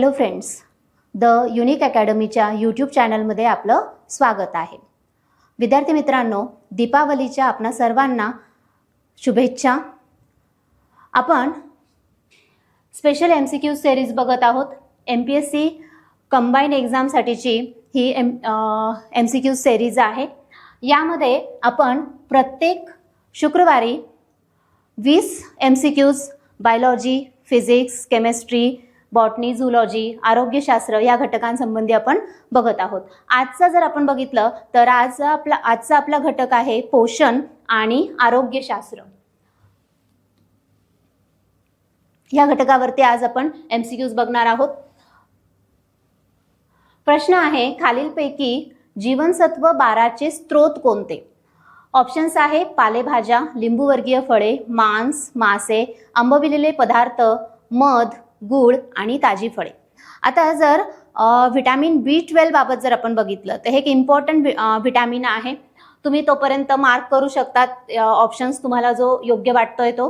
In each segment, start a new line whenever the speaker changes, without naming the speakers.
Hello friends, the unique अकॅडमीच्या YouTube चॅनलमध्ये आपलं स्वागत आहे. विद्यार्थी मित्रांनो, दीपावलीच्या आपणा सर्वांना शुभेच्छा. आपण स्पेशल MCQ सिरीज बघत आहोत. MPSC कंबाईन एक्झामसाठीची ही MCQ सिरीज आहे. यामध्ये आपण प्रत्येक शुक्रवारी 20 MCQs biology, physics, chemistry, botany, zoology, आरोग्यशास्त्र या घटकांसंबंधी आपण बघत आहोत. आजचा जर आपण बघितलं तर आजचा आपला घटक आहे पोषण आणि आरोग्यशास्त्र. या घटकावरती आज आपण MCQs बघणार आहोत. प्रश्न आहे, खालीलपैकी जीवनसत्व 12 चे स्रोत कोणते? ऑप्शन्स आहे पालेभाज्या, लिंबूवर्गीय फळे, मांस, मासे, आंबविलेले पदार्थ, मध, गूळ आणि ताजी फळे. आता जर व्हिटॅमिन B12 बाबत जर आपण बघितलं तर हे एक इम्पॉर्टंट व्हिटॅमिन आहे. तुम्ही तोपर्यंत मार्क करू शकतात ऑप्शन्स तुम्हाला जो योग्य वाटतोय तो.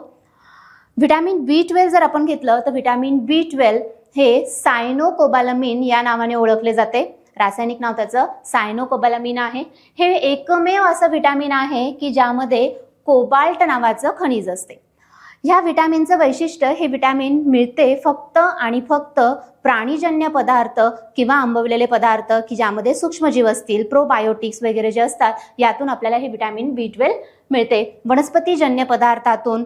व्हिटॅमिन B12 जर आपण घेतलं तर व्हिटॅमिन B12 हे सायनोकोबालामिन या नावाने ओळखले जाते. रासायनिक नाव त्याचं सायनोकोबालामिन आहे. हे एकमेव असं व्हिटॅमिन आहे की ज्यामध्ये कोबाल्ट नावाचं खनिज असते. ह्या व्हिटॅमिनचं वैशिष्ट्य, हे व्हिटॅमिन मिळते फक्त आणि फक्त प्राणीजन्य पदार्थ किंवा आंबवलेले पदार्थ की ज्यामध्ये सूक्ष्मजीव असतील, प्रोबायोटिक्स वगैरे जे असतात, यातून आपल्याला हे व्हिटॅमिन B12 मिळते. वनस्पतीजन्य पदार्थातून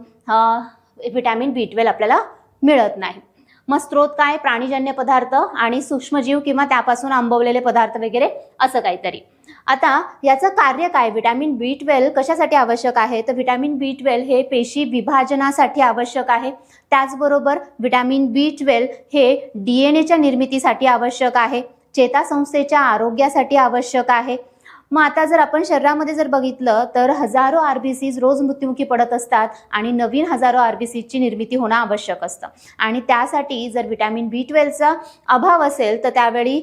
व्हिटॅमिन B12 आपल्याला मिळत नाही. मग स्रोत काय? प्राणीजन्य पदार्थ आणि सूक्ष्मजीव किंवा त्यापासून आंबवलेले पदार्थ वगैरे असं काहीतरी. आता याचं कार्य काय? व्हिटॅमिन B12 कशासाठी आवश्यक आहे? तर व्हिटॅमिन B12 हे पेशी विभाजनासाठी आवश्यक आहे. त्याचबरोबर व्हिटॅमिन B12 हे DNA निर्मितीसाठी आवश्यक आहे, चेतासंस्थेच्या आरोग्यासाठी आवश्यक आहे. मग आता जर आपण शरीरामध्ये जर बघितलं तर हजारो RBCs रोज मृत्युमुखी पडत असतात आणि नवीन हजारो RBCची निर्मिती होणं आवश्यक असतं. आणि त्यासाठी जर व्हिटॅमिन B12चा अभाव असेल तर त्यावेळी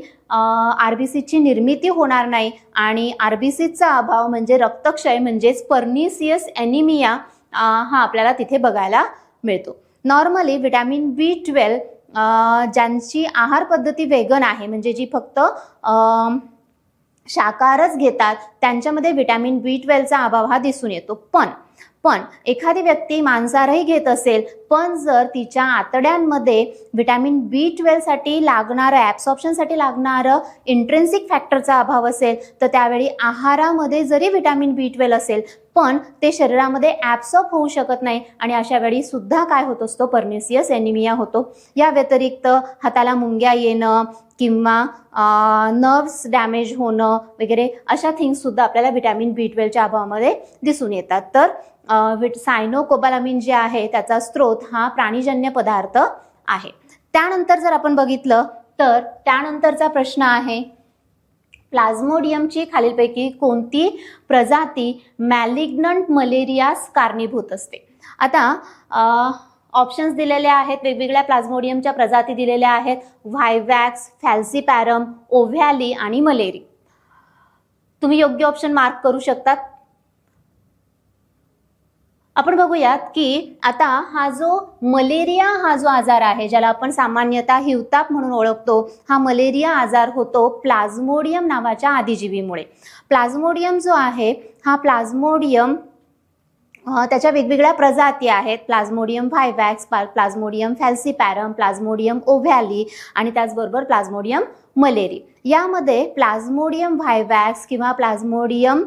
RBCची निर्मिती होणार नाही आणि RBCचा अभाव म्हणजे रक्तक्षय म्हणजेच पर्निसियस ॲनिमिया हा आपल्याला तिथे बघायला मिळतो. नॉर्मली व्हिटॅमिन B12 ज्यांची आहार पद्धती वेगन आहे, म्हणजे जी फक्त शाकाहारच घेतात, त्यांच्यामध्ये व्हिटॅमिन B12चा अभाव हा दिसून येतो. पण एखादी व्यक्ती मांसाहारही घेत असेल पण जर तिच्या आतड्यांमध्ये व्हिटॅमिन B12 साठी लागणारं, ॲब्सॉर्प्शनसाठी लागणारं इंट्रिन्सिक फॅक्टरचा अभाव असेल तर त्यावेळी आहारामध्ये जरी व्हिटॅमिन B12 असेल पण ते शरीरामध्ये ॲब्सॉर्ब होऊ शकत नाही आणि अशा वेळी सुद्धा काय होत असतो? पर्निसियस ॲनिमिया होतो. या व्यतिरिक्त हाताला मुंग्या येणं किंवा नर्व्स डॅमेज होणं वगैरे अशा थिंग्स सुद्धा आपल्याला व्हिटॅमिन B12च्या अभावामध्ये दिसून येतात. तर सायनोकोबालामिन जे आहे त्याचा स्रोत हा प्राणीजन्य पदार्थ आहे. त्यानंतर जर आपण बघितलं तर त्यानंतरचा प्रश्न आहे, प्लाझ्मोडियमची खालीलपैकी कोणती प्रजाती मॅलिग्नंट मलेरियास कारणीभूत असते? आता ऑप्शन्स दिलेले आहेत, वेगवेगळ्या प्लाझ्मोडियमच्या प्रजाती दिलेल्या आहेत. व्हायवॅक्स, फॅल्सीपॅरम, ओव्हॅली आणि मलेरी. तुम्ही योग्य ऑप्शन मार्क करू शकतात. आपण बघूयात की आता हा जो मलेरिया हा जो आजार आहे, ज्याला आपण सामान्यतः हिवताप म्हणून ओळखतो, हा मलेरिया आजार होतो प्लाझ्मोडियम नावाच्या आदिजीवीमुळे. प्लाझ्मोडियम जो आहे हा प्लाझ्मोडियम त्याच्या वेगवेगळ्या प्रजाती आहेत. प्लाझ्मोडियम व्हायवॅक्स, प्लाझ्मोडियम फॅल्सीपॅरम, प्लाझ्मोडियम ओव्हॅली आणि त्याचबरोबर प्लाझ्मोडियम मलेरी. यामध्ये प्लाझ्मोडियम व्हायवॅक्स किंवा प्लाझ्मोडियम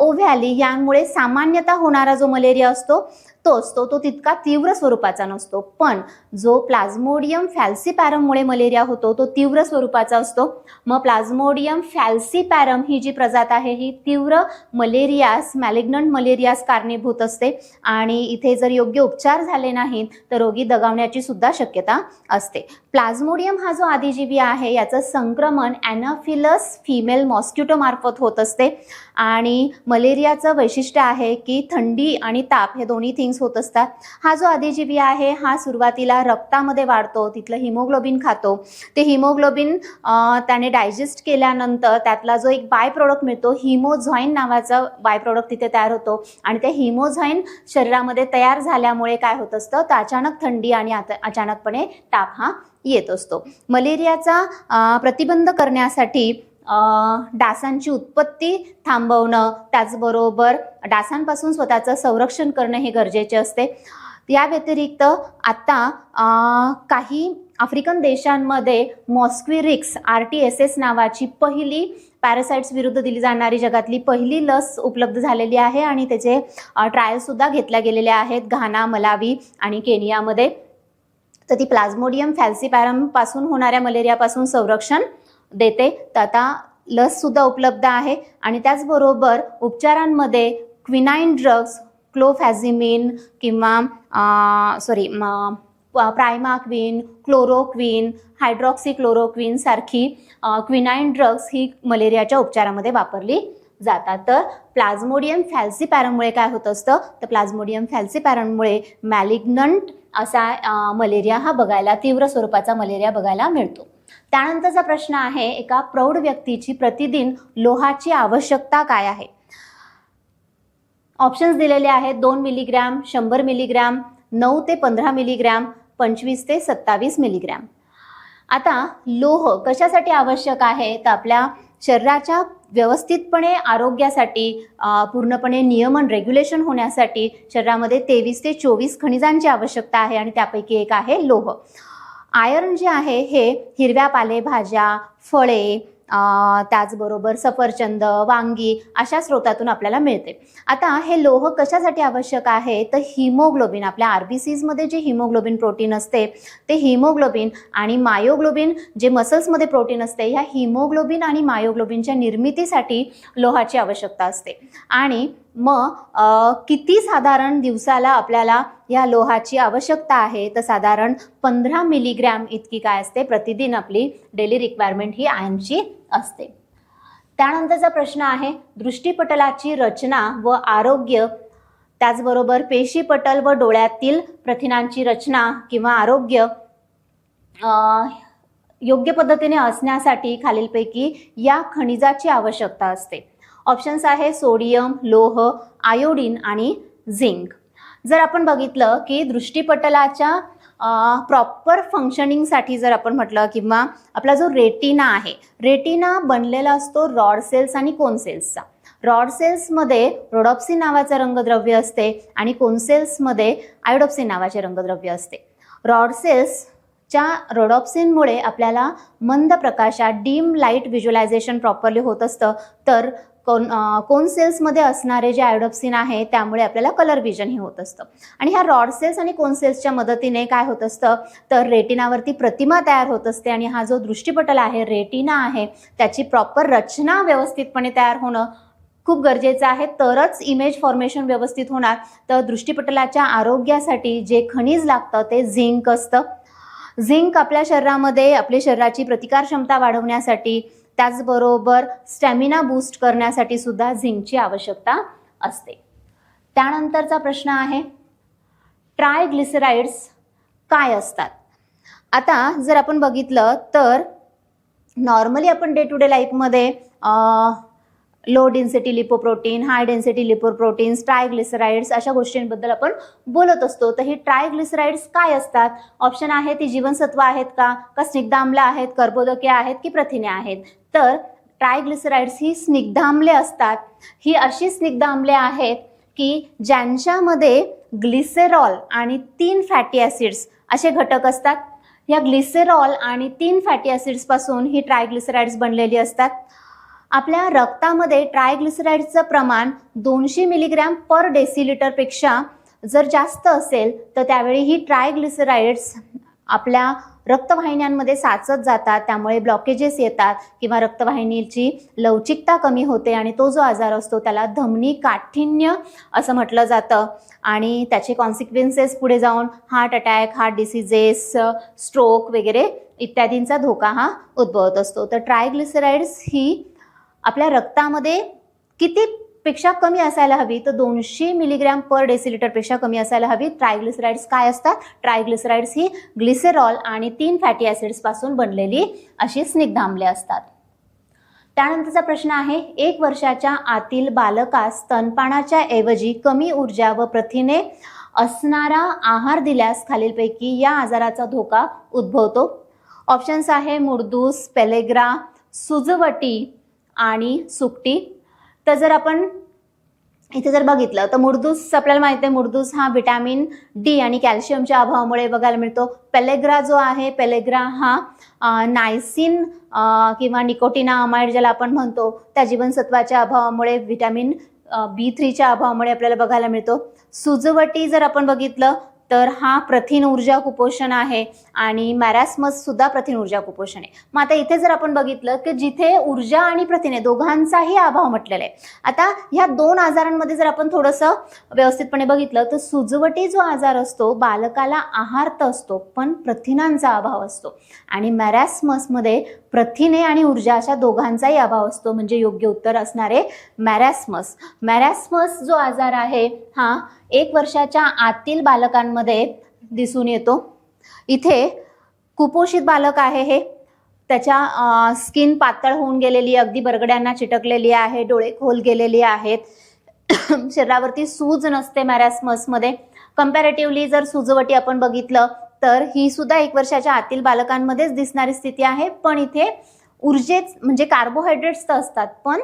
ओव्हॅली यामुळे सामान्यतः होणारा जो मलेरिया असतो तो तितका तीव्र स्वरूपाचा नसतो. पण जो प्लाझ्मोडियम फॅल्सीपॅरममुळे मलेरिया होतो तो तीव्र स्वरूपाचा असतो. मग प्लाझ्मोडियम फॅल्सीपॅरम ही जी प्रजात आहे ही तीव्र मलेरियास, मॅलिग्नंट मलेरियास कारणीभूत असते आणि इथे जर योग्य उपचार झाले नाहीत तर रोगी दगावण्याची सुद्धा शक्यता असते. प्लाझ्मोडियम हा जो आदिजीवी आहे याचं संक्रमण ॲनाफिलस फिमेल मॉस्किटो मार्फत होत असते आणि मलेरियाचं वैशिष्ट्य आहे की थंडी आणि ताप हे दोन्ही थिंग्स प्रोटीन्स होत असतात. हा जो अधिजीवी आहे हा सुरुवातीला रक्तामध्ये वाढतो, तिथलं हिमोग्लोबिन खातो. ते हिमोग्लोबिन त्याने डायजेस्ट केल्यानंतर त्यातला जो एक बाय प्रोडक्ट मिळतो, हिमोझाईन नावाचा बाय प्रोडक्ट तिथे तयार होतो आणि ते हिमोझाईन शरीरामध्ये तयार झाल्यामुळे काय होत असतं, तर अचानक थंडी आणि अचानकपणे ताप हा येत असतो. मलेरियाचा प्रतिबंध करण्यासाठी डासांची उत्पत्ती थांबवणं, त्याचबरोबर डासांपासून स्वतःचं संरक्षण करणं हे गरजेचे असते. या व्यतिरिक्त आता काही आफ्रिकन देशांमध्ये मॉस्क्विरिक्स RTS नावाची पहिली पॅरासाइट्स विरुद्ध दिली जाणारी जगातली पहिली लस उपलब्ध झालेली आहे आणि त्याचे ट्रायल्ससुद्धा घेतल्या गेलेल्या आहेत घाना, मलावी आणि केनियामध्ये. तर ती प्लाझ्मोडियम फॅल्सिपॅरम पासून होणाऱ्या मलेरियापासून संरक्षण देते. तर आता लससुद्धा उपलब्ध आहे आणि त्याचबरोबर उपचारांमध्ये क्विनाईन ड्रग्स, क्लोफॅझिमिन किंवा प्रायमाक्विन, क्लोरोक्विन, हायड्रॉक्सिक्लोरोक्विन सारखी क्विनाईन ड्रग्स ही मलेरियाच्या उपचारामध्ये वापरली जातात. तर प्लाझ्मोडियम फॅल्सिपॅरममुळे काय होत असतं, तर प्लाझ्मोडियम फॅल्सिपॅरममुळे मॅलिग्नंट असा मलेरिया हा बघायला, तीव्र स्वरूपाचा मलेरिया बघायला मिळतो. त्यानंतरचा प्रश्न आहे, एका प्रौढ व्यक्तीची प्रतिदिन लोहाची आवश्यकता काय आहे? ऑप्शन्स दिलेले आहेत 2 मिलीग्रॅम, 100 मिलीग्रॅम, 9 ते 15 मिलीग्रॅम, 25 ते 27 मिलीग्रॅम. आता लोह कशासाठी आवश्यक आहे, तर आपल्या शरीराच्या व्यवस्थितपणे आरोग्यासाठी, पूर्णपणे नियमन रेग्युलेशन होण्यासाठी शरीरामध्ये 23 ते 24 खनिजांची आवश्यकता आहे आणि त्यापैकी एक आहे लोह. आयर्न जे आहे हे हिरव्या पालेभाज्या, फळे, त्याचबरोबर सफरचंद, वांगी अशा स्रोतातून आपल्याला मिळते. आता हे लोह कशासाठी आवश्यक आहे, तर हिमोग्लोबिन, आपल्या RBCsमध्ये जे हिमोग्लोबिन प्रोटीन असते ते हिमोग्लोबिन आणि मायोग्लोबिन जे मसल्समध्ये प्रोटीन असते, ह्या हिमोग्लोबिन आणि मायोग्लोबिनच्या निर्मितीसाठी लोहाची आवश्यकता असते. आणि मग किती साधारण दिवसाला आपल्याला या लोहाची आवश्यकता आहे, तर साधारण 15 मिलीग्रॅम इतकी काय असते, प्रतिदिन आपली डेली रिक्वायरमेंट ही आयर्नची असते. त्यानंतरचा प्रश्न आहे, दृष्टिपटलाची रचना व आरोग्य, त्याचबरोबर पेशीपटल व डोळ्यातील प्रथिनांची रचना किंवा आरोग्य योग्य पद्धतीने असण्यासाठी खालीलपैकी या खनिजाची आवश्यकता असते. ऑप्शन्स आहे सोडियम, लोह, आयोडीन आणि झिंक. जर आपण बघितलं की दृष्टिपटलाच्या प्रॉपर फंक्शनिंगसाठी जर आपण म्हटलं, किंवा आपला जो रेटिना आहे, रेटिना बनलेला असतो रॉड सेल्स आणि कोन सेल्सचा. रॉड सेल्समध्ये रोडॉप्सिन नावाचं रंगद्रव्य असते आणि कोन सेल्समध्ये आयोडॉप्सिन नावाचे रंगद्रव्य असते. रॉड सेल्सच्या रोडॉप्सिनमुळे आपल्याला मंद प्रकाशात डीम लाईट व्हिज्युअलायझेशन प्रॉपरली होत असतं, तर कोन सेल्समध्ये असणारे जे आयोडॉप्सिन आहे त्यामुळे आपल्याला कलर विजन हे होत असतं. आणि ह्या रॉड सेल्स आणि कोन सेल्सच्या मदतीने काय होत असतं, तर रेटिनावरती प्रतिमा तयार होत असते आणि हा जो दृष्टिपटल आहे, रेटिना आहे, त्याची प्रॉपर रचना व्यवस्थितपणे तयार होणं खूप गरजेचं आहे, तरच इमेज फॉर्मेशन व्यवस्थित होणार. तर दृष्टिपटलाच्या आरोग्यासाठी जे खनिज लागतं ते झिंक असतं. झिंक आपल्या शरीरामध्ये आपली शरीराची प्रतिकार क्षमता वाढवण्यासाठी, त्याचबरोबर स्टॅमिना बूस्ट करण्यासाठी सुद्धा झिंकची आवश्यकता असते. त्यानंतरचा प्रश्न आहे, ट्रायग्लिसराइड्स काय असतात? आता जर आपण बघितलं तर नॉर्मली आपण डे टू डे लाईफमध्ये low density lipoprotein, high density lipoproteins, triglycerides अशा गोष्टींबद्दल आपण बोलत असतो. तर ही ट्रायग्लिसराइड्स काय असतात? ऑप्शन आहे, ती जीवनसत्व आहेत का स्निग्धाम्ल आहेत, कर्बोदके आहेत की प्रथिने आहेत? तर ट्रायग्लिसराइड्स ही स्निग्धाम्ले असतात. ही अशी स्निग्धाम्ले आहेत की ज्यांच्यामध्ये ग्लिसेरॉल आणि 3 फॅटी ॲसिड्स असे घटक असतात. या ग्लिसेरॉल आणि 3 फॅटी ॲसिड्स पासून ही ट्रायग्लिसराइड्स बनलेली असतात. आपल्या रक्तामध्ये ट्रायग्लिसराइड्सचं प्रमाण 200 मिलीग्रॅम पर डेसिलिटरपेक्षा जर जास्त असेल तर त्यावेळी ही ट्रायग्लिसराइड्स आपल्या रक्तवाहिन्यांमध्ये साचत जातात, त्यामुळे ब्लॉकेजेस येतात किंवा रक्तवाहिनीची लवचिकता कमी होते आणि तो जो आजार असतो त्याला धमनी काठिण्य असं म्हटलं जातं. आणि त्याचे कॉन्सिक्वेन्सेस पुढे जाऊन heart attack, heart diseases, stroke वगैरे इत्यादींचा धोका हा उद्भवत असतो. तर ट्रायग्लिसराइड्स ही आपल्या रक्तामध्ये किती पेक्षा कमी असायला हवी, तर 200 मिलीग्रॅम पर डेसिलिटर पेक्षा कमी असायला हवी. ट्रायग्लिसराइड्स काय असतात? ट्रायग्लिसराइड्स ही ग्लिसेरॉल आणि 3 फॅटी ॲसिड्स पासून बनलेली अशी स्निग्ध आम्ले असतात. त्यानंतरचा प्रश्न आहे, 1 वर्षाच्या आतील बालकास स्तनपानाच्या ऐवजी कमी ऊर्जा व प्रथिने असणारा आहार दिल्यास खालीलपैकी या आजाराचा धोका उद्भवतो. ऑप्शन्स आहे मुडदूस, पेलेग्रा, सुजवटी आणि सुकटी. तर जर आपण इथे जर बघितलं तर मुडदूस आपल्याला माहिती आहे, मुडदूस हा व्हिटॅमिन डी आणि कॅल्शियमच्या अभावामुळे बघायला मिळतो. पेलेग्रा जो आहे, पेलेग्रा हा नायसिन किंवा निकोटिनामाइड ज्याला आपण म्हणतो त्या जीवनसत्वाच्या अभावामुळे, व्हिटॅमिन B3च्या अभावामुळे आपल्याला बघायला मिळतो. सुजवटी जर आपण बघितलं तर हा प्रथिन ऊर्जा कुपोषण आहे आणि मॅरास्मस सुद्धा प्रथिन ऊर्जा कुपोषण आहे. मग आता इथे जर आपण बघितलं की जिथे ऊर्जा आणि प्रथिने दोघांचाही अभाव म्हटलेला आहे. आता ह्या 2 आजारांमध्ये जर आपण थोडंसं व्यवस्थितपणे बघितलं तर सुजवटी जो आजार असतो बालकाला आहार तर असतो पण प्रथिनांचा अभाव असतो आणि मॅरास्मसमध्ये प्रथिने आणि ऊर्जा अशा दोघांचाही अभाव असतो. म्हणजे योग्य उत्तर असणारे मॅरास्मस. मॅरास्मस जो आजार आहे हा 1 वर्षाच्या आतील बालकांमध्ये दिसून येतो. इथे कुपोषित बालक आहे हे, त्याच्या स्किन पातळ होऊन गेलेली, अगदी बरगड्यांना चिटकलेली आहे, डोळे खोल गेलेले आहेत, शरीरावरती सूज नसते मॅरास्मसमध्ये. कंपॅरेटिव्हली जर सुजवटी आपण बघितलं तर ही सुद्धा 1 वर्षाच्या आतील बालकांमध्येच दिसणारी स्थिती आहे. पण इथे ऊर्जेच म्हणजे कार्बोहायड्रेट्स तर असतात पण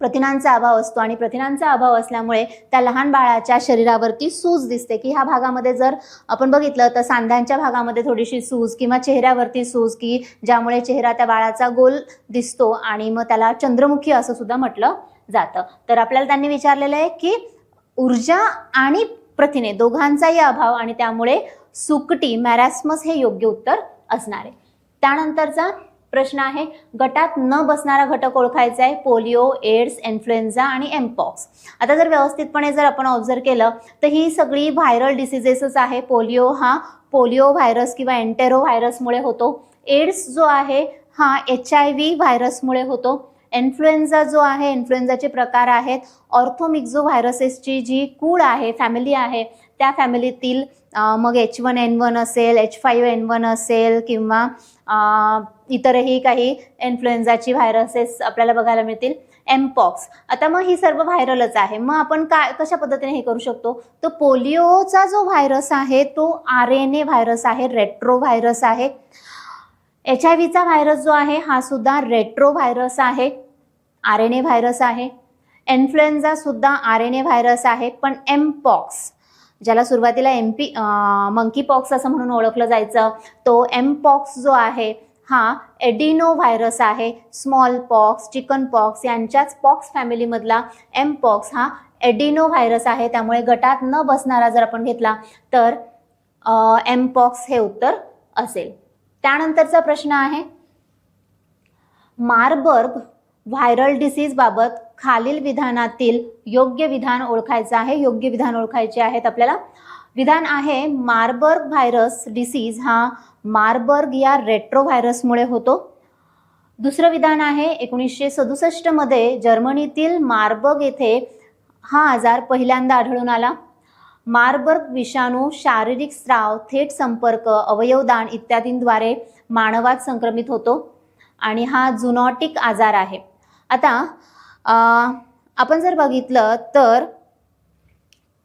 प्रथिनांचा अभाव असतो आणि प्रथिनांचा अभाव असल्यामुळे त्या लहान बाळाच्या शरीरावरती सूज दिसते की ह्या भागामध्ये जर आपण बघितलं तर सांध्यांच्या भागामध्ये थोडीशी सूज किंवा चेहऱ्यावरती सूज की ज्यामुळे चेहरा त्या बाळाचा गोल दिसतो आणि मग त्याला चंद्रमुखी असं सुद्धा म्हटलं जातं. तर आपल्याला त्यांनी विचारलेलं आहे की ऊर्जा आणि प्रथिने दोघांचाही अभाव आणि त्यामुळे सुकटी मॅरास्मस हे योग्य उत्तर असणार आहे. त्यानंतरचा प्रश्न आहे, गटात न बसणारा घटक ओळखायचा आहे. पोलिओ, एड्स, इन्फ्लुएन्झा आणि एमपॉक्स. आता जर व्यवस्थितपणे जर आपण ऑब्झर्व केलं तर ही सगळी व्हायरल डिसीजेसच आहे. पोलिओ हा पोलिओ व्हायरस किंवा एन्टेरो व्हायरसमुळे होतो. एड्स जो आहे हा HIV व्हायरसमुळे होतो. इन्फ्लुएन्झा जो आहे, इन्फ्लुएन्झाचे प्रकार आहेत. ऑर्थोमिक्झो व्हायरसेसची जी कूळ आहे, फॅमिली आहे, त्या फॅमिलीतील मग H1N1 असेल, H5N1 असेल किंवा इतरही काही इन्फ्लुएन्झाची व्हायरसेस आपल्याला बघायला मिळतील. एमपॉक्स. आता मग ही सर्व व्हायरलच आहे. मग आपण कशा पद्धतीने हे करू शकतो? तर पोलिओचा जो व्हायरस आहे तो RNA व्हायरस आहे, रेट्रो व्हायरस आहे. HIV व्हायरस जो आहे हा सुद्धा रेट्रो व्हायरस आहे, RNA व्हायरस आहे. इन्फ्लुएन्झा सुद्धा RNA व्हायरस आहे. पण एमपॉक्स ज्याला सुरुवातीला मंकी पॉक्स असं म्हणून ओळखलं जायचं, तो एमपॉक्स जो आहे हा एडिनो व्हायरस आहे. स्मॉल पॉक्स, चिकन पॉक्स यांच्याच पॉक्स फॅमिलीमधला एमपॉक्स हा एडिनो व्हायरस आहे. त्यामुळे गटात न बसणारा जर आपण घेतला तर एमपॉक्स हे उत्तर असेल. त्यानंतरचा प्रश्न आहे, मारबर्ग व्हायरल डिसीज बाबत खालील विधानातील योग्य विधान ओळखायचं आहे. योग्य विधान ओळखायचे आहेत आपल्याला. विधान आहे, मारबर्ग व्हायरस डिसीज हा मारबर्ग या रेट्रो व्हायरसमुळे होतो. दुसरं विधान आहे, 1967 मध्ये जर्मनीतील मारबर्ग येथे हा आजार पहिल्यांदा आढळून आला. मारबर्ग विषाणू शारीरिक स्राव, थेट संपर्क, अवयवदान इत्यादींद्वारे मानवात संक्रमित होतो आणि हा झुनॉटिक आजार आहे. आता आपण जर बघितलं तर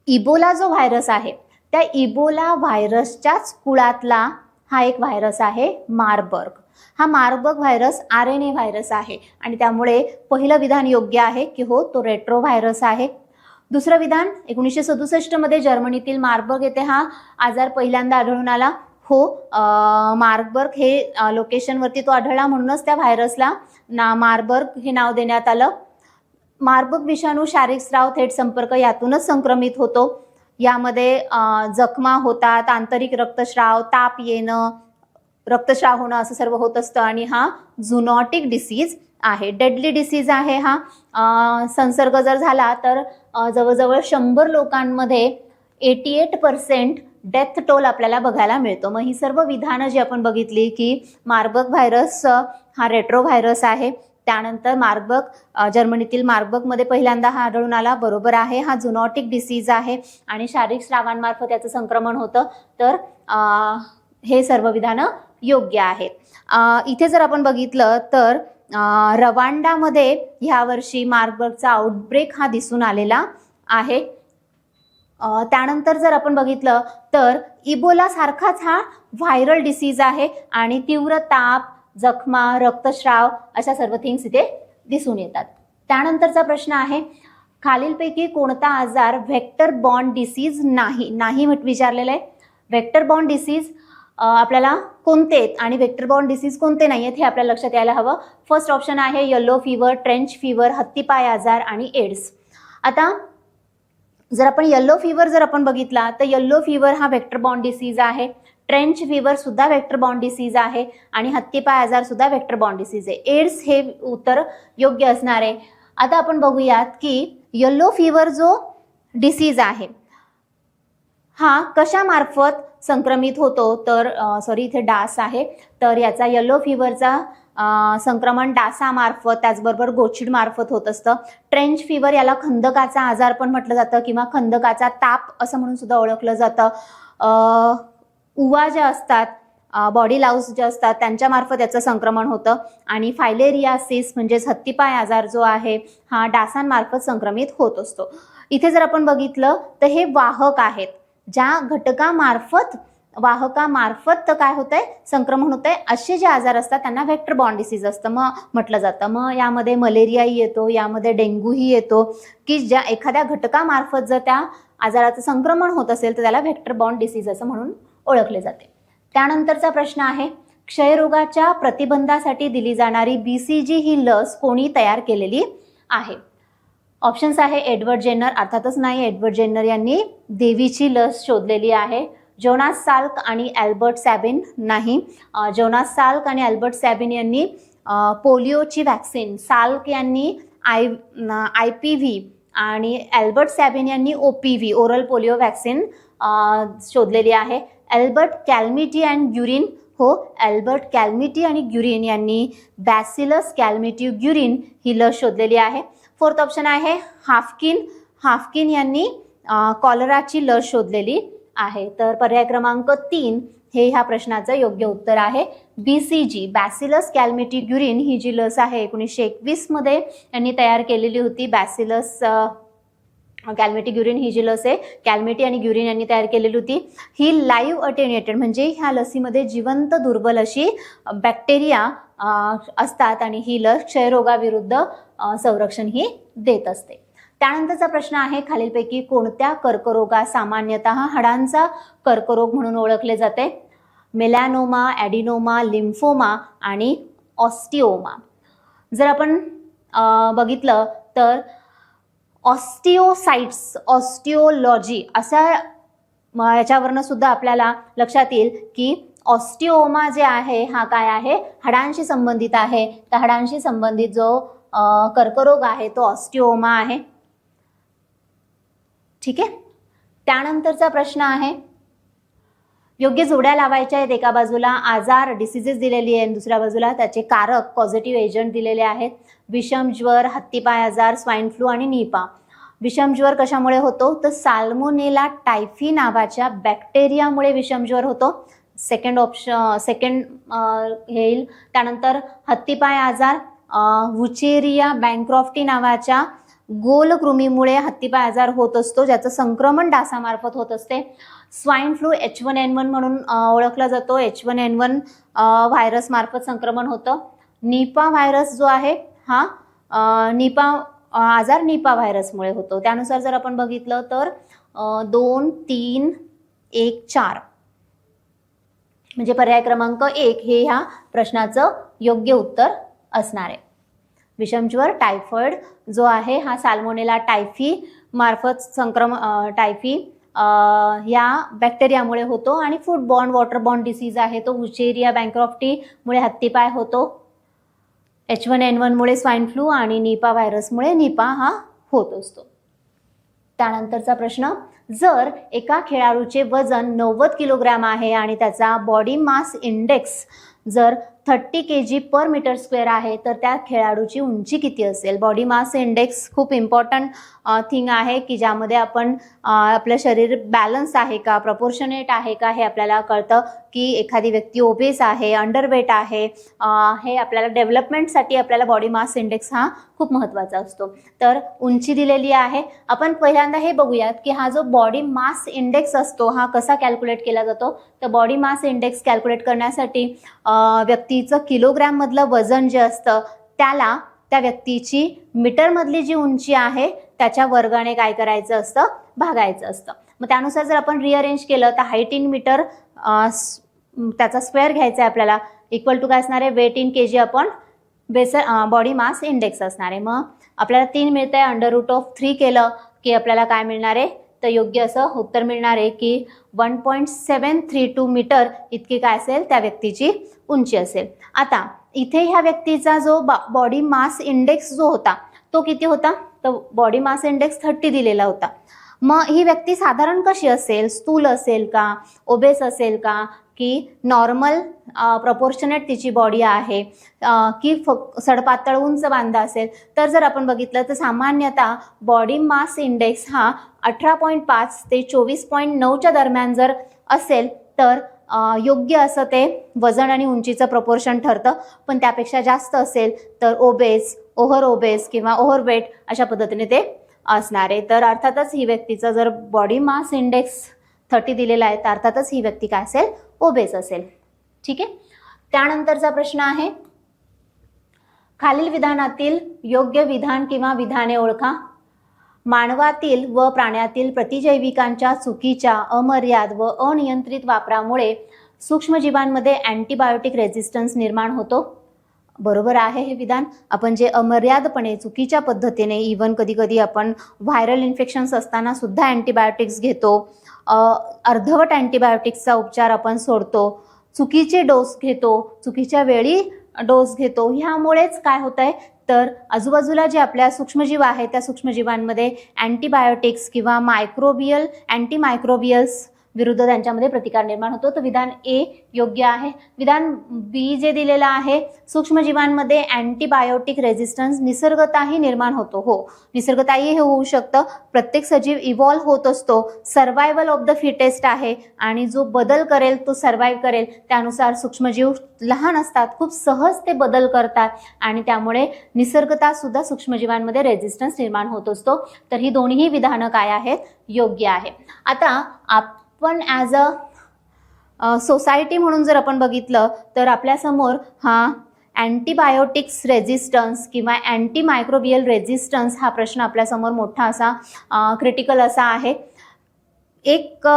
इबोला जो व्हायरस आहे त्या इबोला व्हायरसच्याच कुळातला हा एक व्हायरस आहे मारबर्ग. हा मारबर्ग व्हायरस RNA व्हायरस आहे आणि त्यामुळे पहिलं विधान योग्य आहे की हो तो रेट्रो व्हायरस आहे. दुसरं विधान, 1967 मध्ये जर्मनीतील मारबर्ग येथे हा आजार पहिल्यांदा आढळून आला. हो, मारबर्ग हे लोकेशनवरती तो आढळला म्हणूनच त्या व्हायरसला मारबर्ग हे नाव देण्यात आलं. मारबर्ग विषाणू शारीरिक स्राव, थेट संपर्क यातूनच संक्रमित होतो. यामध्ये जखमा होतात, आंतरिक रक्तस्राव, ताप येणं, रक्तस्राव होणं असं सर्व होत असतं आणि हा झुनॉटिक डिसीज आहे. डेडली डिसीज आहे हा. संसर्ग जर झाला तर जवळजवळ 100 लोकांमध्ये 88% डेथ टोल आपल्याला बघायला मिळतो. मग ही सर्व विधानं जी आपण बघितली की मारबर्ग व्हायरस हा रेट्रो व्हायरस आहे, त्यानंतर मार्बर्ग, जर्मनीतील मार्बर्गमध्ये पहिल्यांदा हा आढळून आला, बरोबर आहे. हा झुनॉटिक डिसीज आहे आणि शारीरिक स्रावांमार्फत याचं संक्रमण होतं, तर हे सर्व विधानं योग्य आहेत. इथे जर आपण बघितलं तर रवांडामध्ये ह्यावर्षी मार्बर्गचा आउटब्रेक हा दिसून आलेला आहे. त्यानंतर जर आपण बघितलं तर इबोला सारखाच हा व्हायरल डिसीज आहे आणि तीव्र ताप, जखमा, रक्तस्राव अशा सर्व थिंग्स इथे दिसून येतात. त्यानंतरचा प्रश्न आहे, खालीलपैकी कोणता आजार व्हेक्टर बॉर्न डिसीज नाही विचारलेला आहे. व्हेक्टर बॉर्न डिसीज आपल्याला कोणते आहेत आणि व्हेक्टर बॉर्न डिसीज कोणते नाही आहेत हे आपल्याला लक्षात यायला हवं. फर्स्ट ऑप्शन आहे येलो फीवर, ट्रेंच फीवर, हत्तीपाय आजार आणि एड्स. आता जर आपण येलो फीवर जर आपण बघितला तर येलो फीवर हा व्हेक्टर बॉर्न डिसीज आहे, ट्रेंच फीवर सुद्धा व्हेक्टर बॉर्न डिसीज आहे आणि हत्तीपाय आजार सुद्धा व्हेक्टर बॉर्न डिसीज आहे. एड्स हे उत्तर योग्य असणार आहे. आता आपण बघूयात की येलो फीवर जो डिसीज आहे हा कशामार्फत संक्रमित होतो, तर इथे डास आहे, तर याचा येलो फीवरचा संक्रमण डासामार्फत त्याचबरोबर गोचिड मार्फत होत असतं. ट्रेंच फीवर याला खंदकाचा आजार पण म्हटलं जातं किंवा खंदकाचा ताप असं म्हणून सुद्धा ओळखलं जातं. उवा ज्या असतात, बॉडी लाऊस जे असतात त्यांच्यामार्फत याचं संक्रमण होतं आणि फायलेरियासिस म्हणजेच हत्तीपाय आजार जो आहे हा डासांमार्फत संक्रमित होत असतो. इथे जर आपण बघितलं तर हे वाहक आहेत, ज्या वाहकामार्फत काय होतंय, संक्रमण होतंय, असे जे आजार असतात त्यांना व्हेक्टर बॉर्न डिसीज असतं मग म्हटलं जातं. मग यामध्ये मलेरियाही येतो, यामध्ये डेंग्यूही येतो की ज्या एखाद्या घटकामार्फत जर त्या आजाराचं संक्रमण होत असेल तर त्याला व्हेक्टर बॉर्न डिसीज असं म्हणून ओळखले जाते. त्यानंतरचा प्रश्न आहे, क्षयरोगाच्या प्रतिबंधासाठी दिली जाणारी BCG ही लस कोणी तयार केलेली आहे? ऑप्शन्स आहे एडवर्ड जेन्नर, अर्थातच नाही, एडवर्ड जेन्नर यांनी देवीची लस शोधलेली आहे. जोनास साल्क आणि अल्बर्ट सॅबिन नाही. जोनास साल्क आणि अल्बर्ट सॅबिन यांनी पोलिओची व्हॅक्सिन, साल्क यांनी IPV आणि अल्बर्ट सॅबिन यांनी OPV ओरल पोलिओ व्हॅक्सिन शोधलेली आहे. अल्बर्ट कॅल्मिटी अँड ग्युरिन अल्बर्ट कॅल्मिटी आणि ग्युरिन यांनी बॅसिलस कॅल्मिटी ग्युरिन ही लस शोधलेली आहे. फोर्थ ऑप्शन आहे हाफकिन यांनी कॉलराची लस शोधलेली आहे. तर पर्याय क्रमांक 3 हे ह्या प्रश्नाचं योग्य उत्तर आहे. BCG बॅसिलस कॅल्मिटी ग्युरिन ही जी लस आहे 1921 मध्ये यांनी तयार केलेली होती. बॅसिलस कॅल्मिटी ग्युरिन ही जी लस आहे कॅल्मिटी आणि ग्युरिन यांनी तयार केलेली होती. ही लाईव्ह अटेन्युएटेड म्हणजे ह्या लसीमध्ये जिवंत दुर्बल अशी बॅक्टेरिया असतात आणि ही लस क्षयरोगाविरुद्ध संरक्षण ही देत असते. त्यानंतरचा प्रश्न आहे, खालीलपैकी कोणत्या कर्करोगास सामान्यतः हाडांचा कर्करोग म्हणून ओळखले जाते? मेलॅनोमा, ॲडिनोमा, लिम्फोमा आणि ऑस्टिओमा. जर आपण बघितलं तर ऑस्टिओसाइट्स, ऑस्टिओलॉजी अशा याच्यावरनं सुद्धा आपल्याला लक्षात येईल की ऑस्टिओमा जे आहे हा काय आहे, हाडांशी संबंधित आहे. त्या हाडांशी संबंधित जो कर्करोग आहे तो ऑस्टिओमा आहे. ठीक आहे. त्यानंतरचा प्रश्न आहे, योग्य जोड्या लावायच्या आहेत. एका बाजूला आजार डिसीजेस दिलेली आहे, दुसऱ्या बाजूला त्याचे कारक पॉझिटिव्ह एजंट दिलेले आहेत. विषम ज्वर, हत्तीपाय आजार, स्वाईन फ्लू आणि निपा. विषम ज्वर कशामुळे होतो, तर साल्मोनेला टायफी नावाच्या बॅक्टेरियामुळे विषम ज्वर होतो. सेकंड हे येईल. त्यानंतर हत्तीपाय आजार वुचेरिया बँक्रॉफ्टी नावाच्या गोल कृमीमुळे हत्तीपाय आजार होत असतो, ज्याचं संक्रमण डासामार्फत होत असते. स्वाईन फ्लू H1N1 म्हणून ओळखला जातो. H1N1 व्हायरस मार्फत संक्रमण होतं. निपा व्हायरस जो आहे हा आजार निपा व्हायरसमुळे होतो. त्यानुसार जर आपण बघितलं तर 2, 3, 1, 4 म्हणजे पर्याय क्रमांक 1 हे ह्या प्रश्नाचं योग्य उत्तर असणार आहे. विषमज्वर टायफॉइड जो आहे हा साल्मोनेला टायफी मार्फत टायफी या बॅक्टेरियामुळे होतो आणि फूड बॉर्न वॉटरबॉर्न डिसीज आहे तो वुचेरिया बँक्रॉफ्टीमुळे हत्तीपाय होतो. H1N1 मुळे स्वाईन फ्लू आणि निपा व्हायरसमुळे निपा हा होत असतो. त्यानंतरचा प्रश्न, जर एका खेळाडूचे वजन 90 किलोग्रॅम आहे आणि त्याचा बॉडी मास इंडेक्स जर 30 kg पर मीटर स्क्वेअर आहे तर त्या खेळाडूची उंची किती असेल. बॉडी मास इंडेक्स खूप इम्पॉर्टंट थिंग आहे की ज्यामध्ये आपण आपलं शरीर बॅलन्स आहे का, प्रपोर्शनेट आहे का हे आपल्याला कळतं की एखादी व्यक्ती ओबेस आहे, अंडरवेट आहे, हे आपल्याला डेव्हलपमेंटसाठी आपल्याला बॉडी मास इंडेक्स हा खूप महत्त्वाचा असतो. तर उंची दिलेली आहे. आपण पहिल्यांदा हे बघूयात की हा जो बॉडी मास इंडेक्स असतो हा कसा कॅल्क्युलेट केला जातो. तर बॉडी मास इंडेक्स कॅल्क्युलेट करण्यासाठी व्यक्तीचं किलोग्रॅममधलं वजन जे असतं त्याला त्या व्यक्तीची मीटरमधली जी उंची आहे त्याच्या वर्गाने काय करायचं असतं, भागायचं असतं. मग त्यानुसार जर आपण रिअरेंज केलं तर हाईट इन मीटर त्याचा स्क्वेअर घ्यायचा आहे आपल्याला, इक्वल टू काय असणार आहे, weight in KG upon body mass index असणार आहे. मग आपल्याला 3 मिळतं आहे, √3 केलं की आपल्याला काय मिळणार आहे, तर योग्य असं उत्तर मिळणार आहे की 1.732 मीटर इतकी काय असेल त्या व्यक्तीची उंची असेल. आता इथे ह्या व्यक्तीचा जो बॉडी मास इंडेक्स जो होता तो किती होता, तर बॉडी मास इंडेक्स 30 दिलेला होता. मग ही व्यक्ती साधारण कशी असेल, स्थूल असेल का, ओबेस असेल का, की नॉर्मल प्रपोर्शनेट तिची बॉडी आहे की सडपातळ उंच बांधा असेल. तर जर आपण बघितलं तर सामान्यतः बॉडी मास इंडेक्स हा 18.5 ते 24.9च्या दरम्यान जर असेल तर योग्य असं ते वजन आणि उंचीचं प्रपोर्शन ठरतं. पण त्यापेक्षा जास्त असेल तर ओबेस, ओव्हर ओबेस किंवा ओव्हरवेट अशा पद्धतीने ते असणार आहे. तर अर्थातच ही व्यक्तीचा जर बॉडी मास इंडेक्स 30 दिलेला आहे तर अर्थातच ही व्यक्ती काय असेल, ओबेस असेल. ठीक आहे. त्यानंतरचा प्रश्न आहे, खालील विधानातील योग्य विधान किंवा विधाने ओळखा. मानवातील व प्राण्यातील प्रतिजैविकांच्या चुकीच्या, अमर्याद व अनियंत्रित वापरामुळे सूक्ष्मजीवांमध्ये अँटीबायोटिक रेझिस्टन्स निर्माण होतो. बरोबर आहे हे विधान. आपण जे अमर्यादपणे चुकीच्या पद्धतीने इवन कधी कधी आपण व्हायरल इन्फेक्शन्स असताना सुद्धा अँटीबायोटिक्स घेतो, अर्धवट अँटीबायोटिक्सचा उपचार आपण सोडतो, चुकीचे डोस घेतो, चुकीच्या वेळी डोस घेतो, ह्यामुळेच काय होतंय तर आजूबाजूला जे आपल्या सूक्ष्मजीव आहेत त्या सूक्ष्मजीवांमध्ये अँटीबायोटिक्स किंवा मायक्रोबियल अँटीमायक्रोबियल्स विरुद्ध त्यांच्यामध्ये प्रतिकार निर्माण होतो. तर विधान ए योग्य आहे. विधान बी जे दिलेलं आहे, सूक्ष्मजीवांमध्ये अँटीबायोटिक रेझिस्टन्स निसर्गताही निर्माण होतो. हो, निसर्गताही हे होऊ शकतं. प्रत्येक सजीव इव्हॉल्व्ह होत असतो. सर्वायवल ऑफ द फिटेस्ट आहे आणि जो बदल करेल तो सर्वाईव्ह करेल. त्यानुसार सूक्ष्मजीव लहान असतात, खूप सहज ते बदल करतात आणि त्यामुळे निसर्गता सुद्धा सूक्ष्मजीवांमध्ये रेझिस्टन्स निर्माण होत असतो. तर ही दोन्ही विधानं काय आहेत, योग्य आहे. आता आपण ॲज अ सोसायटी म्हणून जर आपण बघितलं तर आपल्यासमोर हा अँटीबायोटिक्स रेझिस्टन्स किंवा अँटीमायक्रोबियल रेझिस्टन्स हा प्रश्न आपल्यासमोर मोठा असा क्रिटिकल असा आहे. एक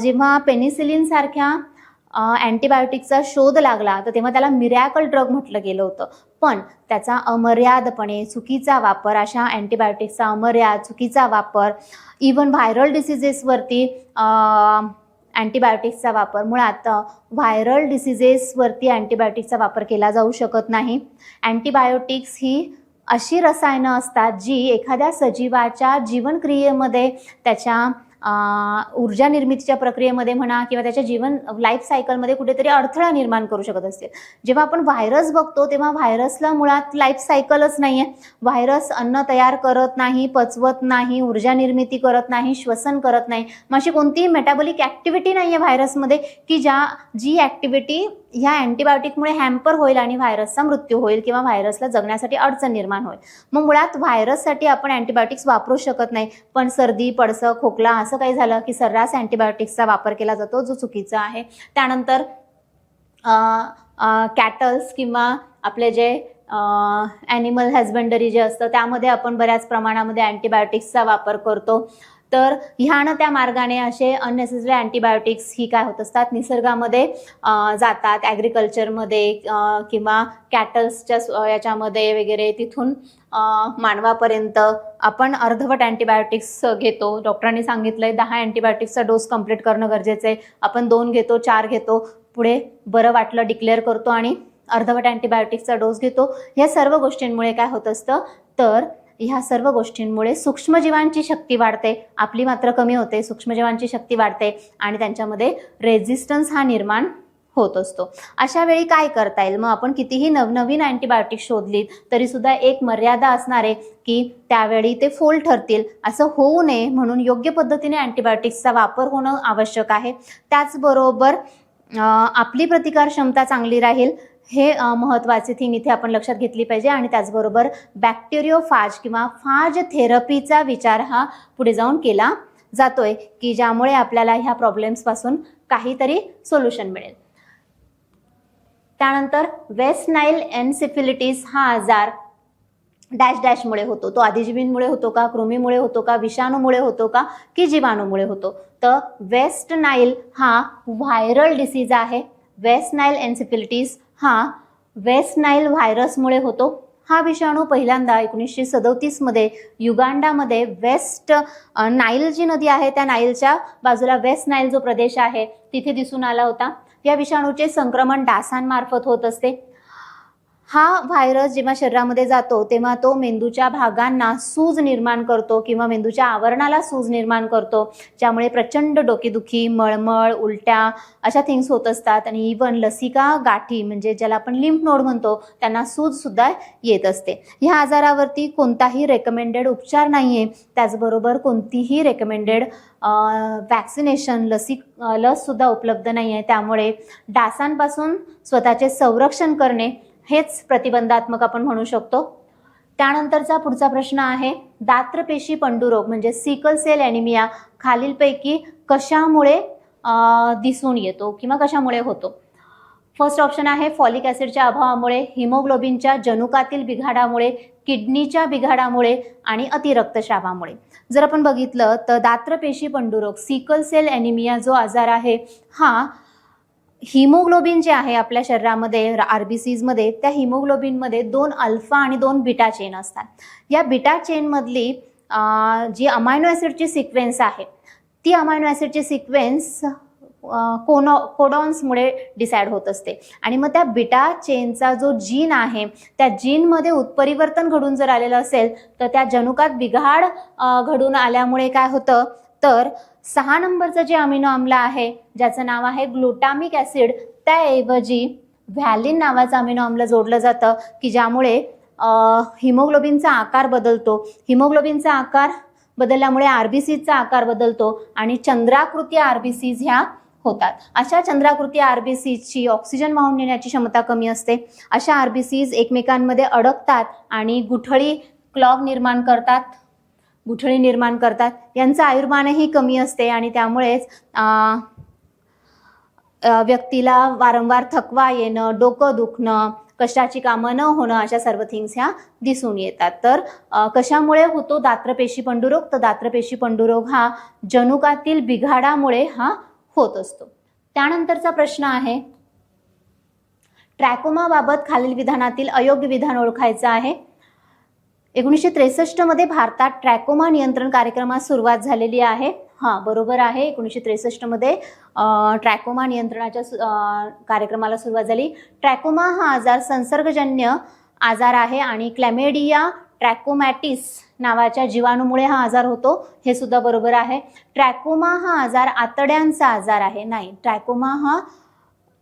जेव्हा पेनिसिलिन सारख्या अँटीबायोटिकचा शोध लागला तर तेव्हा त्याला मिरॅकल ड्रग म्हटलं गेलं होतं. पण त्याचा अमर्यादपणे चुकीचा वापर, अशा अँटीबायोटिक्सचा अमर्याद चुकीचा वापर, इवन व्हायरल डिसिजेसवरती अँटीबायोटिक्सचा वापर, मुळात व्हायरल डिसिजेसवरती अँटीबायोटिक्सचा वापर केला जाऊ शकत नाही. अँटीबायोटिक्स ही अशी रसायनं असतात जी एखाद्या सजीवाच्या जीवनक्रियेमध्ये, त्याच्या ऊर्जा निर्मितीच्या प्रक्रियेमध्ये म्हणा किंवा त्याच्या जीवन लाईफ सायकलमध्ये कुठेतरी अडथळा निर्माण करू शकत असते. जेव्हा आपण व्हायरस बघतो तेव्हा व्हायरसला मुळात लाईफ सायकलच नाही आहे. व्हायरस अन्न तयार करत नाही, पचवत नाही, ऊर्जा निर्मिती करत नाही, श्वसन करत नाही. मग अशी कोणतीही मेटाबॉलिक ॲक्टिव्हिटी नाही आहे व्हायरसमध्ये की जी ॲक्टिव्हिटी ह्या अँटीबायोटिकमुळे हॅम्पर होईल आणि व्हायरसचा मृत्यू होईल किंवा व्हायरसला जगण्यासाठी अडचण निर्माण होईल. मग मुळात व्हायरससाठी आपण अँटीबायोटिक्स वापरू शकत नाही. पण सर्दी, पडसं, खोकला असं काही झालं की सर्रास अँटीबायोटिक्सचा वापर केला जातो, जो चुकीचा आहे. त्यानंतर कॅटल्स किंवा आपले जे ॲनिमल हॅजबंडरी जे असतं त्यामध्ये आपण बऱ्याच प्रमाणामध्ये अँटीबायोटिक्सचा वापर करतो. तर ह्यानं त्या मार्गाने असे अननेसेसरी अँटीबायोटिक्स ही काय होत असतात, निसर्गामध्ये जातात, ॲग्रिकल्चरमध्ये किंवा कॅटल्सच्या याच्यामध्ये वगैरे, तिथून मानवापर्यंत आपण अर्धवट अँटीबायोटिक्स घेतो. डॉक्टरांनी सांगितलं आहे 10 अँटीबायोटिक्सचा डोस कंप्लीट करणं गरजेचं आहे. आपण 2 घेतो, 4 घेतो, पुढे बरं वाटलं डिक्लेअर करतो आणि अर्धवट अँटीबायोटिक्सचा डोस घेतो. ह्या सर्व गोष्टींमुळे काय होत असतं तर ह्या सर्व गोष्टींमुळे सूक्ष्मजीवांची शक्ती वाढते, आपली मात्र कमी होते. सूक्ष्मजीवांची शक्ती वाढते आणि त्यांच्यामध्ये रेझिस्टन्स हा निर्माण होत असतो. अशा वेळी काय करता येईल? मग आपण कितीही नवनवीन अँटीबायोटिक शोधली तरी सुद्धा एक मर्यादा असणार आहे की त्यावेळी ते फोल ठरतील. असं होऊ नये म्हणून योग्य पद्धतीने अँटीबायोटिक्सचा वापर होणं आवश्यक आहे. त्याचबरोबर आपली प्रतिकार क्षमता चांगली राहील हे महत्त्वाचे थिंग इथे आपण लक्षात घेतली पाहिजे. आणि त्याचबरोबर बॅक्टेरियोफाज किंवा फाज थेरपीचा विचार हा पुढे जाऊन केला जातोय की ज्यामुळे आपल्याला ह्या प्रॉब्लेम्सपासून काहीतरी सोल्युशन मिळेल. त्यानंतर वेस्ट नाईल एन्सेफेलिटिस हा आजार डॅश डॅशमुळे होतो. तो आदिजीवींमुळे होतो का, कृमीमुळे होतो का, विषाणूमुळे होतो का की जीवाणूमुळे होतो? तर वेस्ट नाईल हा व्हायरल डिसीज आहे. वेस्ट नाईल एन्सेफेलिटिस हा वेस्ट नाईल व्हायरसमुळे होतो. हा विषाणू पहिल्यांदा 1937 मध्ये युगांडामध्ये वेस्ट नाईल जी नदी आहे त्या नाईलच्या बाजूला वेस्ट नाईल जो प्रदेश आहे तिथे दिसून आला होता. या विषाणूचे संक्रमण डासांमार्फत होत असते. हा व्हायरस जेव्हा शरीरामध्ये जातो तेव्हा तो मेंदूच्या भागांना सूज निर्माण करतो किंवा मेंदूच्या आवरणाला सूज निर्माण करतो, ज्यामुळे प्रचंड डोकेदुखी, मळमळ, उलट्या अशा थिंग्स होत असतात. आणि इवन लसिका गाठी म्हणजे ज्याला आपण लिम्फ नोड म्हणतो त्यांना सूज सुद्धा येत असते. ह्या आजारावरती कोणताही रेकमेंडेड उपचार नाही आहे. त्याचबरोबर कोणतीही रेकमेंडेड वॅक्सिनेशन लससुद्धा उपलब्ध नाही आहे. त्यामुळे डासांपासून स्वतःचे संरक्षण करणे हेच प्रतिबंधात्मक आपण म्हणू शकतो. त्यानंतरचा पुढचा प्रश्न आहे दात्रपेशी पंडुरोग म्हणजे सिकल सेल ॲनिमिया खालीलपैकी कशामुळे दिसून येतो किंवा कशामुळे होतो? फर्स्ट ऑप्शन आहे फॉलिक ॲसिडच्या अभावामुळे, हिमोग्लोबिनच्या जनुकातील बिघाडामुळे, किडनीच्या बिघाडामुळे आणि अतिरक्तस्रावामुळे. जर आपण बघितलं तर दात्रपेशी पंडुरोग सिकल सेल ॲनिमिया जो आजार आहे हा हिमोग्लोबिन जे आहे आपल्या शरीरामध्ये आरबीसीजमध्ये त्या हिमोग्लोबिनमध्ये 2 अल्फा आणि 2 बीटा चेन असतात. या बीटा चेनमधली जी अमायनो ॲसिडची सिक्वेन्स आहे ती अमायनो ॲसिडची सिक्वेन्स कोडॉन्समुळे डिसाईड होत असते. आणि मग त्या बीटा चेनचा जो जीन आहे त्या जीनमध्ये उत्परिवर्तन घडून जर आलेलं असेल तर त्या जनुकात बिघाड घडून आल्यामुळे काय होतं तर 6 नंबरचं जे अमिनो आम्ल आहे ज्याचं नाव आहे ग्लुटामिक ॲसिड त्याऐवजी व्हॅलिन नावाचं अमिनो आम्ल जोडलं जातं की ज्यामुळे हिमोग्लोबिनचा आकार बदलतो. हिमोग्लोबिनचा आकार बदलल्यामुळे आरबीसीचा आकार बदलतो आणि चंद्राकृती आरबीसीज ह्या होतात. अशा चंद्राकृती आरबीसीची ऑक्सिजन वाहून नेण्याची क्षमता कमी असते. अशा आरबीसीज एकमेकांमध्ये अडकतात आणि गुठळी क्लॉग निर्माण करतात, गुठळी निर्माण करतात. यांचं आयुर्मानही कमी असते आणि त्यामुळेच व्यक्तीला वारंवार थकवा येणं, डोकं दुखणं, कष्टाची कामं न होणं अशा सर्व थिंग्स ह्या दिसून येतात. तर कशामुळे होतो दात्रपेशी पंडुरोग? तर दात्रपेशी पंडुरोग हा जनुकातील बिघाडामुळे हा होत असतो. त्यानंतरचा प्रश्न आहे ट्रॅकोमाबाबत खालील विधानातील अयोग्य विधान ओळखायचं आहे. 1963 मध्ये भारतात ट्रॅकोमा नियंत्रण कार्यक्रमास सुरुवात झालेली आहे. बरोबर आहे. 1963 मध्ये ट्रॅकोमा नियंत्रणाच्या कार्यक्रमाला सुरुवात झाली. ट्रॅकोमा हा आजार संसर्गजन्य आजार आहे आणि क्लॅमेडिया ट्रॅकोमॅटिस नावाच्या जीवाणूमुळे हा आजार होतो, हे सुद्धा बरोबर आहे. ट्रॅकोमा हा आजार आतड्यांचा आजार आहे, नाही, ट्रॅकोमा हा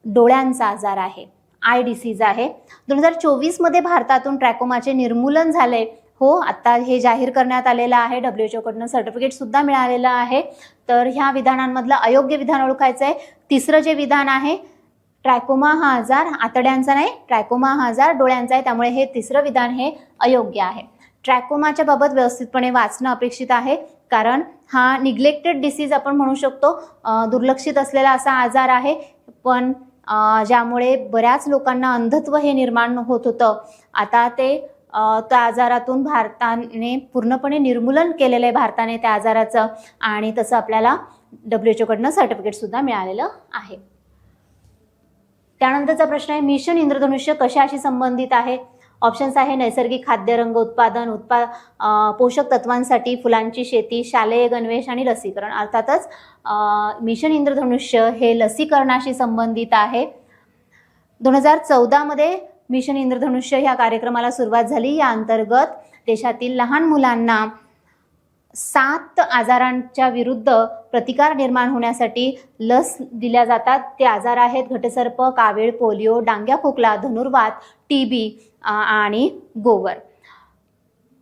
डोळ्यांचा आजार आहे, आय डिसीज आहे. 2024 मध्ये भारतातून ट्रॅकोमाचे निर्मूलन झाले. आता हे जाहीर करण्यात आलेलं आहे. WHO कडनं सर्टिफिकेट सुद्धा मिळालेलं आहे. तर ह्या विधानांमधलं अयोग्य विधान ओळखायचं आहे. तिसरं जे विधान आहे ट्रॅकोमा हा आजार आतड्यांचा नाही, ट्रॅकोमा हा आजार डोळ्यांचा आहे, त्यामुळे हे तिसरं विधान हे अयोग्य आहे. ट्रॅकोमाच्या बाबत व्यवस्थितपणे वाचणं अपेक्षित आहे कारण हा निग्लेक्टेड डिसीज आपण म्हणू शकतो, दुर्लक्षित असलेला असा आजार आहे, पण ज्यामुळे बऱ्याच लोकांना अंधत्व हे निर्माण होत होतं. आता ते त्या आजारातून भारताने पूर्णपणे निर्मूलन केलेलं आहे भारताने त्या आजाराचं, आणि तसं आपल्याला WHO कडनं सर्टिफिकेट सुद्धा मिळालेलं आहे. त्यानंतरचा प्रश्न आहे मिशन इंद्रधनुष्य कशाशी संबंधित आहे? ऑप्शन्स आहे नैसर्गिक खाद्य रंग उत्पादन, पोषक तत्वांसाठी फुलांची शेती, शालेय गणवेश आणि लसीकरण. अर्थातच मिशन इंद्रधनुष्य हे लसीकरणाशी संबंधित आहे. 2014 मध्ये मिशन इंद्रधनुष्य ह्या कार्यक्रमाला सुरुवात झाली. या अंतर्गत देशातील लहान मुलांना 7 आजारांच्या विरुद्ध प्रतिकार निर्माण होण्यासाठी लस दिल्या जातात. ते आजार आहेत घटसर्प, कावीळ, पोलिओ, डांग्या खोकला, धनुर्वात, TB आणि गोवर.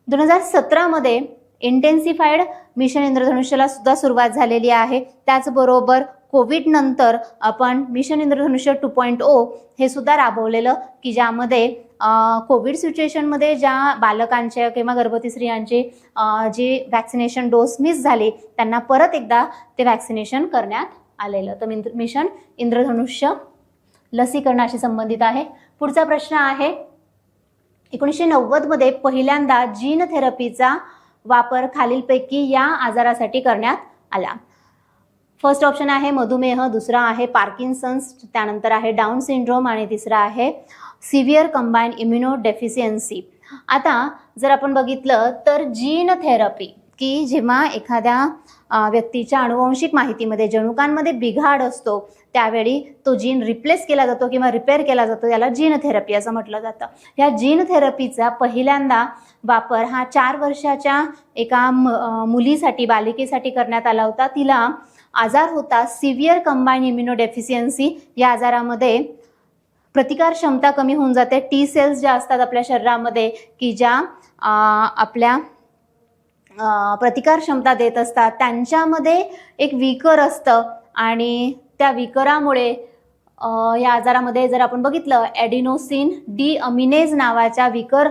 2017 मध्ये इंटेन्सिफाईड मिशन इंद्रधनुष्यला सुद्धा सुरुवात झालेली आहे. त्याचबरोबर कोविड नंतर आपण मिशन इंद्रधनुष्य 2.0 हे सुद्धा राबवलेलं, की ज्यामध्ये कोविड सिच्युएशनमध्ये ज्या बालकांच्या किंवा गर्भवती स्त्रियांचे जे वॅक्सिनेशन डोस मिस झाले त्यांना परत एकदा ते वॅक्सिनेशन करण्यात आलेलं. तर मिशन इंद्रधनुष्य लसीकरणाशी संबंधित आहे. पुढचा प्रश्न आहे 1990 मध्ये पहिल्यांदा जीन थेरपीचा वापर खालीलपैकी या आजारासाठी करण्यात आला. फर्स्ट ऑप्शन आहे मधुमेह, दुसरा आहे पार्किन्सन्स, त्यानंतर आहे डाऊन सिंड्रोम आणि तिसरा आहे सिव्हिअर कंबाईन इम्युनो डेफिशियन्सी. आता जर आपण बघितलं तर जीन थेरपी, की जेव्हा एखाद्या व्यक्तीच्या अनुवंशिक माहितीमध्ये जनुकांमध्ये बिघाड असतो त्यावेळी तो जीन रिप्लेस केला जातो किंवा रिपेअर केला जातो, याला जीन थेरपी असं म्हटलं जातं. या जीन थेरपीचा पहिल्यांदा वापर हा 4 वर्षाच्या एका मुलीसाठी, बालिकेसाठी करण्यात आला होता. तिला आजार होता सिव्हिअर कंबाईन इम्युनो डेफिशियन्सी. या आजारामध्ये प्रतिकार क्षमता कमी होऊन जाते. T सेल्स ज्या असतात आपल्या शरीरामध्ये, की ज्या आपल्या प्रतिकार क्षमता देत असतात, त्यांच्यामध्ये एक विकर असतं आणि त्या विकरामुळे या आजारामध्ये जर आपण बघितलं ॲडिनोसिन डिअमिनेज नावाच्या विकर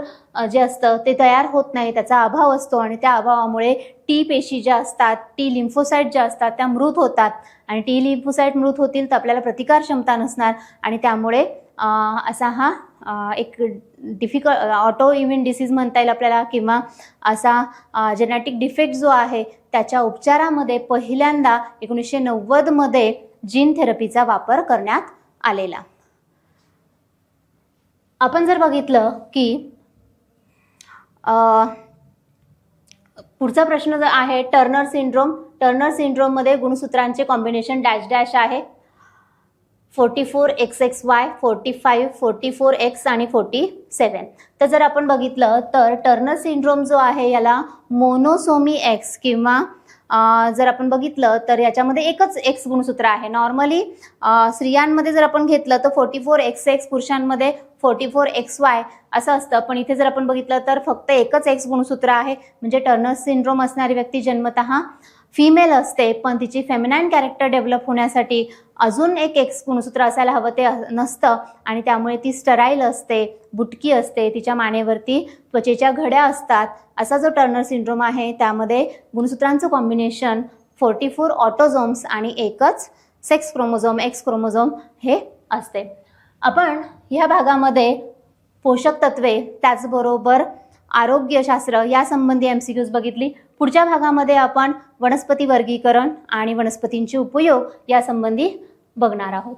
जे असतं ते तयार होत नाही, त्याचा अभाव असतो आणि त्या अभावामुळे टी पेशी ज्या असतात, टी लिम्फोसाईट ज्या असतात त्या मृत होतात आणि टी लिम्फोसाईट मृत होतील तर आपल्याला प्रतिकार क्षमता नसणार आणि त्यामुळे असा हा एक ऑटो इम्युन डिसीज म्हणता येईल आपल्याला, किंवा असा जेनेटिक डिफेक्ट जो आहे त्याच्या उपचारामध्ये पहिल्यांदा 1990 मध्ये जीन थेरपीचा वापर करण्यात आलेला. आपण जर बघितलं की पुढचा प्रश्न जो आहे टर्नर सिंड्रोम. टर्नर सिंड्रोममध्ये गुणसूत्रांचे कॉम्बिनेशन डॅश डॅश आहे. 44XXY, 45, 44X आणि 47. तर जर आपण बघितलं तर टर्नर सिंड्रोम जो आहे याला मोनोसोमी X किंवा जर आपण बघितलं तर याच्यामध्ये एकच X गुणसूत्र आहे. नॉर्मली स्त्रियांमध्ये जर आपण घेतलं तर 44XX, पुरुषांमध्ये 44XY असं असतं, पण इथे जर आपण बघितलं तर फक्त एकच X गुणसूत्र आहे. म्हणजे टर्नर सिंड्रोम असणारी व्यक्ती जन्मतः फिमेल असते, पण तिची फेमिनाईन कॅरेक्टर डेव्हलप होण्यासाठी अजून एक X गुणसूत्र असायला हवं, ते नसतं आणि त्यामुळे ती स्टराईल असते, बुटकी असते, तिच्या मानेवरती त्वचेच्या घड्या असतात. असा जो टर्नर सिंड्रोम आहे त्यामध्ये गुणसूत्रांचं कॉम्बिनेशन 44 ऑटोझोम्स आणि एकच सेक्स क्रोमोझोम X क्रोमोझोम हे असते. आपण ह्या भागामध्ये पोषक तत्वे त्याचबरोबर आरोग्यशास्त्र यासंबंधी MCQs बघितली. पुढच्या भागामध्ये आपण वनस्पती वर्गीकरण आणि वनस्पतींचे उपयोग यासंबंधी बघणार आहोत.